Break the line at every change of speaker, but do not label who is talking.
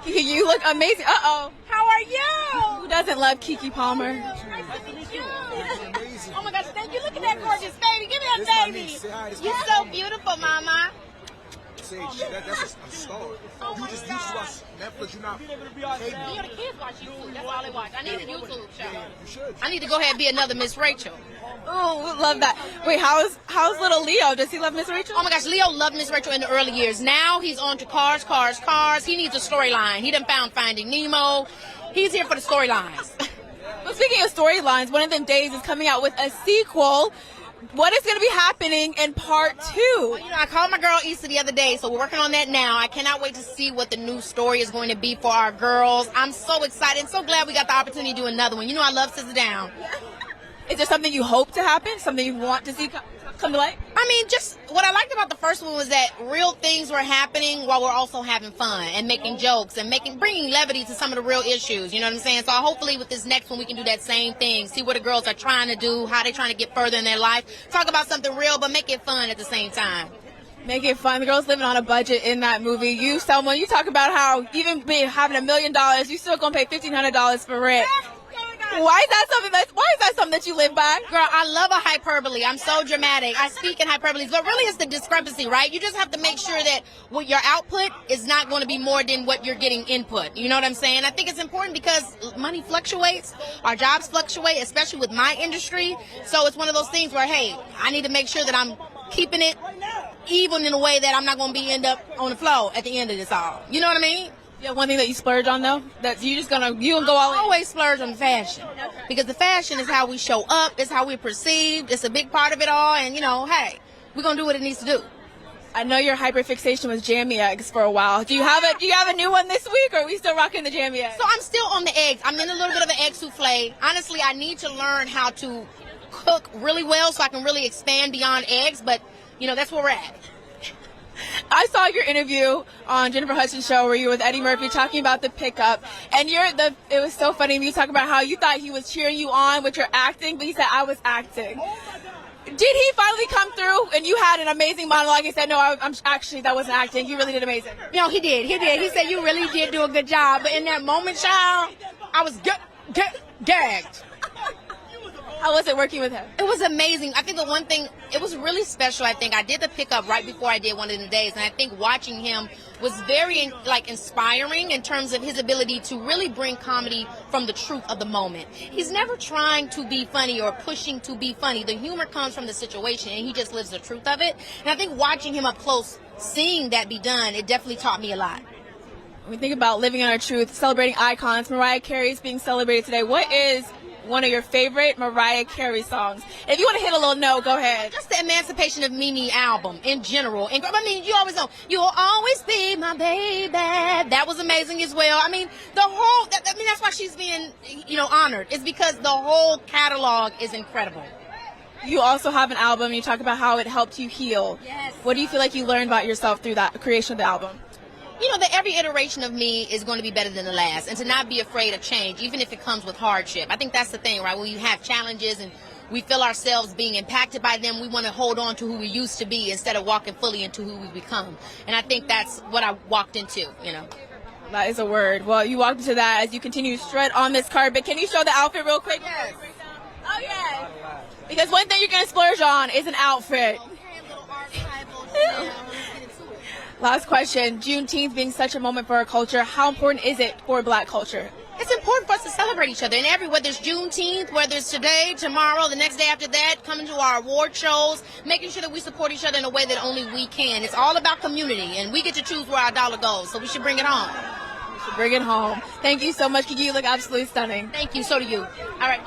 Keke, you look amazing. Uh-oh.
How are you?
Who doesn't love Keke Palmer?
Nice to meet you. Oh my gosh, thank you. Look at that gorgeous baby. Give me a baby. You're so beautiful, Mama.
Say, that's a star.
Oh
You just watch Netflix. You're not cable.
You know, the kids watch YouTube. That's all they watch. I need a YouTube show.
You should.
I need to go ahead and be another Miss Rachel.
Oh, love that. Wait, how's little Leo? Does he love Miss Rachel?
Oh my gosh, Leo loved Miss Rachel in the early years. Now he's on to Cars. He needs a storyline. He done found Finding Nemo. He's here for the storylines.
Well, speaking of storylines, one of them days is coming out with a sequel. What is going to be happening in part 2?
You know, I called my girl Issa the other day, so we're working on that now. I cannot wait to see what the new story is going to be for our girls. I'm so excited and so glad we got the opportunity to do another one. You know I love SZA Down.
Is there something you hope to happen? Something you want to see come to light?
I mean, just what I liked about the first one was that real things were happening while we're also having fun and making jokes and bringing levity to some of the real issues. You know what I'm saying? So hopefully with this next one, we can do that same thing. See what the girls are trying to do, how they're trying to get further in their life. Talk about something real, but make it fun at the same time.
Make it fun. The girls living on a budget in that movie. You talk about how even having $1 million, you still gonna pay $1,500 for rent. Why is that something that you live by?
Girl, I love a hyperbole. I'm so dramatic. I speak in hyperboles, but really it's the discrepancy, right? You just have to make sure that what your output is not going to be more than what you're getting input. You know what I'm saying? I think it's important because money fluctuates. Our jobs fluctuate, especially with my industry. So it's one of those things where, hey, I need to make sure that I'm keeping it even in a way that I'm not going to end up on the floor at the end of this all. You know what I mean?
Yeah, one thing that you splurge on though, that you gonna go all in.
I always splurge on fashion because the fashion is how we show up, it's how we're perceived, it's a big part of it all, and you know, hey, we're gonna do what it needs to do.
I know your hyperfixation was jammy eggs for a while. Do you have a new one this week, or are we still rocking the jammy eggs?
So I'm still on the eggs. I'm in a little bit of an egg souffle. Honestly, I need to learn how to cook really well so I can really expand beyond eggs, but you know, that's where we're at.
I saw your interview on Jennifer Hudson's show where you were with Eddie Murphy talking about the pickup, and it was so funny. You talk about how you thought he was cheering you on with your acting, but he said, I was acting. Did he finally come through and you had an amazing monologue? He said, no, I'm actually, that wasn't acting. You really did amazing.
No, he did. He said, you really did do a good job. But in that moment, child, I was gagged.
How was it working with him?
It was amazing. I think the one thing, it was really special, I think. I did the pickup right before I did one of the days, and I think watching him was very inspiring in terms of his ability to really bring comedy from the truth of the moment. He's never trying to be funny or pushing to be funny. The humor comes from the situation, and he just lives the truth of it. And I think watching him up close, seeing that be done, it definitely taught me a lot.
When we think about living in our truth, celebrating icons, Mariah Carey is being celebrated today. What is one of your favorite Mariah Carey songs? If you want to hit a little note, go ahead.
Just the Emancipation of Mimi album in general. And I mean, you always know, you'll always be my baby. That was amazing as well. I mean, that's why she's being, honored. It's because the whole catalog is incredible.
You also have an album. You talk about how it helped you heal.
Yes.
What do you feel like you learned about yourself through that creation of the album?
You know, that every iteration of me is going to be better than the last, and to not be afraid of change, even if it comes with hardship. I think that's the thing, right? When you have challenges and we feel ourselves being impacted by them, we want to hold on to who we used to be instead of walking fully into who we become. And I think that's what I walked into,
That is a word. Well, you walked into that as you continue to strut on this carpet. Can you show the outfit real quick?
Yes.
Oh, yes. Because one thing you're going to splurge on is an outfit. Last question. Juneteenth being such a moment for our culture, how important is it for Black culture?
It's important for us to celebrate each other. And whether it's Juneteenth, whether it's today, tomorrow, the next day after that, coming to our award shows, making sure that we support each other in a way that only we can. It's all about community, and we get to choose where our dollar goes, so we should bring it home.
We should bring it home. Thank you so much, Keke. You look absolutely stunning.
Thank you. So do you. All right.